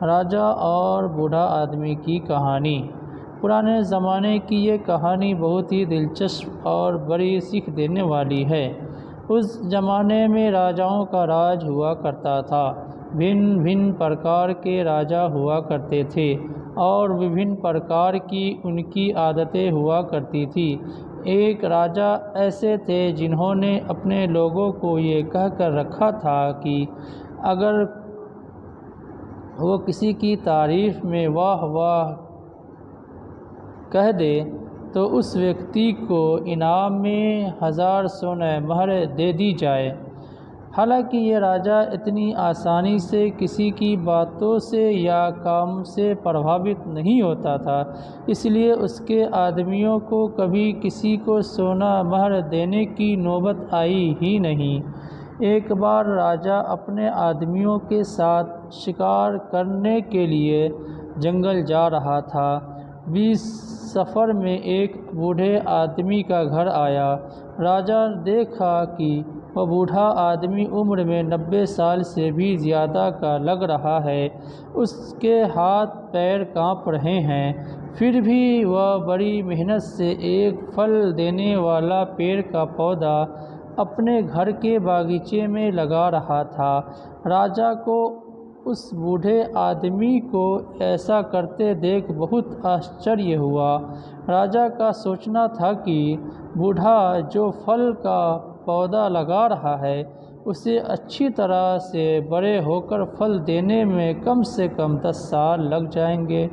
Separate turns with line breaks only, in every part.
राजा और बूढ़ा आदमी की कहानी। पुराने ज़माने की ये कहानी बहुत ही दिलचस्प और बड़ी सीख देने वाली है। उस ज़माने में राजाओं का राज हुआ करता था। भिन्न भिन्न प्रकार के राजा हुआ करते थे और विभिन्न प्रकार की उनकी आदतें हुआ करती थी। एक राजा ऐसे थे जिन्होंने अपने लोगों को ये कहकर रखा था कि अगर वो किसी की तारीफ़ में वाह वाह कह दे तो उस व्यक्ति को इनाम में 1000 सोने मोहर दे दी जाए। हालांकि ये राजा इतनी आसानी से किसी की बातों से या काम से प्रभावित नहीं होता था, इसलिए उसके आदमियों को कभी किसी को सोना मोहर देने की नौबत आई ही नहीं। एक बार राजा अपने आदमियों के साथ शिकार करने के लिए जंगल जा रहा था। बीच सफ़र में एक बूढ़े आदमी का घर आया। राजा देखा कि वह बूढ़ा आदमी उम्र में 90 साल से भी ज़्यादा का लग रहा है। उसके हाथ पैर काँप रहे हैं, फिर भी वह बड़ी मेहनत से एक फल देने वाला पेड़ का पौधा अपने घर के बागीचे में लगा रहा था। राजा को उस बूढ़े आदमी को ऐसा करते देख बहुत आश्चर्य हुआ। राजा का सोचना था कि बूढ़ा जो फल का पौधा लगा रहा है उसे अच्छी तरह से बड़े होकर फल देने में कम से कम 10 साल लग जाएंगे।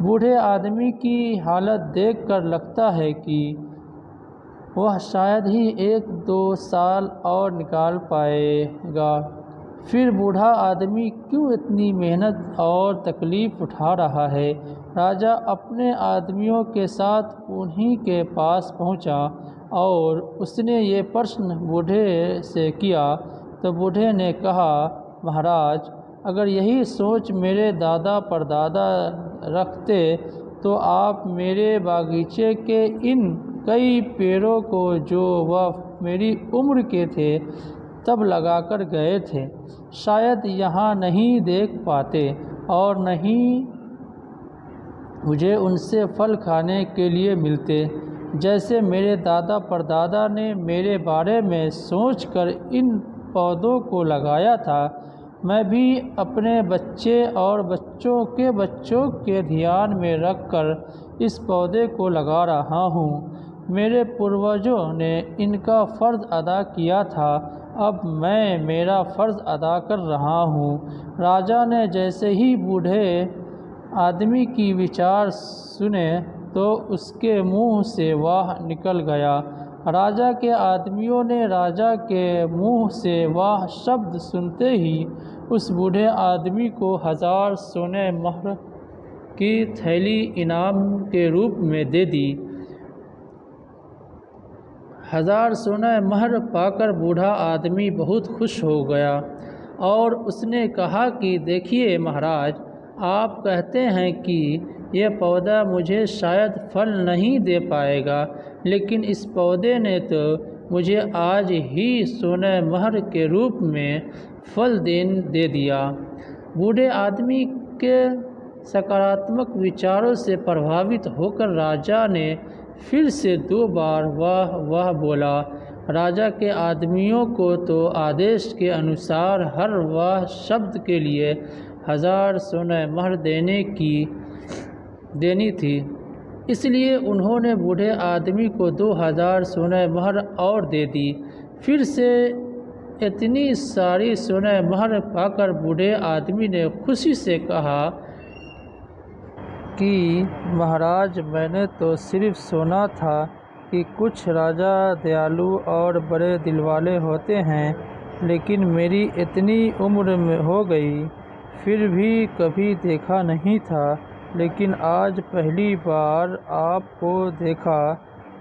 बूढ़े आदमी की हालत देखकर लगता है कि वह शायद ही 1-2 साल और निकाल पाएगा। फिर बूढ़ा आदमी क्यों इतनी मेहनत और तकलीफ़ उठा रहा है? राजा अपने आदमियों के साथ उन्हीं के पास पहुंचा और उसने ये प्रश्न बूढ़े से किया। तो बूढ़े ने कहा, महाराज, अगर यही सोच मेरे दादा परदादा रखते तो आप मेरे बागीचे के इन कई पेड़ों को जो वह मेरी उम्र के थे तब लगाकर गए थे, शायद यहाँ नहीं देख पाते और नहीं मुझे उनसे फल खाने के लिए मिलते। जैसे मेरे दादा परदादा ने मेरे बारे में सोचकर इन पौधों को लगाया था, मैं भी अपने बच्चे और बच्चों के बच्चों के ध्यान में रखकर इस पौधे को लगा रहा हूँ। मेरे पूर्वजों ने इनका फ़र्ज़ अदा किया था, अब मैं मेरा फ़र्ज़ अदा कर रहा हूँ। राजा ने जैसे ही बूढ़े आदमी की विचार सुने तो उसके मुंह से वाह निकल गया। राजा के आदमियों ने राजा के मुंह से वाह शब्द सुनते ही उस बूढ़े आदमी को 1000 सोने मोहर की थैली इनाम के रूप में दे दी। 1000 सोने मोहर पाकर बूढ़ा आदमी बहुत खुश हो गया और उसने कहा कि देखिए महाराज, आप कहते हैं कि यह पौधा मुझे शायद फल नहीं दे पाएगा, लेकिन इस पौधे ने तो मुझे आज ही सोने मोहर के रूप में फल दे दिया। बूढ़े आदमी के सकारात्मक विचारों से प्रभावित होकर राजा ने फिर से 2 बार वाह वाह बोला। राजा के आदमियों को तो आदेश के अनुसार हर वाह शब्द के लिए 1000 सोने मोहर देनी थी, इसलिए उन्होंने बूढ़े आदमी को 2000 सोने मोहर और दे दी। फिर से इतनी सारी सोने मोहर पाकर बूढ़े आदमी ने खुशी से कहा कि महाराज, मैंने तो सिर्फ सुना था कि कुछ राजा दयालु और बड़े दिल वाले होते हैं, लेकिन मेरी इतनी उम्र में हो गई फिर भी कभी देखा नहीं था। लेकिन आज पहली बार आपको देखा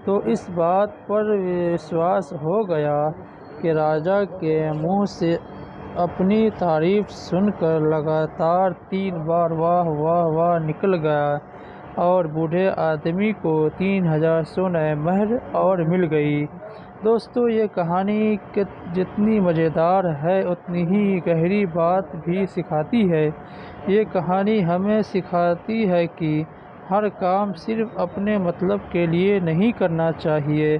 तो इस बात पर विश्वास हो गया कि राजा के मुंह से अपनी तारीफ सुनकर लगातार 3 बार वाह वाह वाह निकल गया और बूढ़े आदमी को 3000 सोने मोहर और मिल गई। दोस्तों, ये कहानी जितनी मज़ेदार है उतनी ही गहरी बात भी सिखाती है। ये कहानी हमें सिखाती है कि हर काम सिर्फ़ अपने मतलब के लिए नहीं करना चाहिए।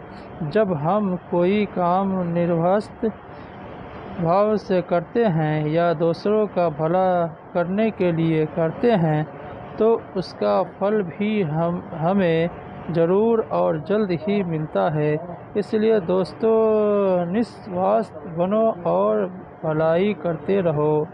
जब हम कोई काम निर्भस्त भाव से करते हैं या दूसरों का भला करने के लिए करते हैं, तो उसका फल भी हमें ज़रूर और जल्द ही मिलता है। इसलिए दोस्तों, निस्वार्थ बनो और भलाई करते रहो।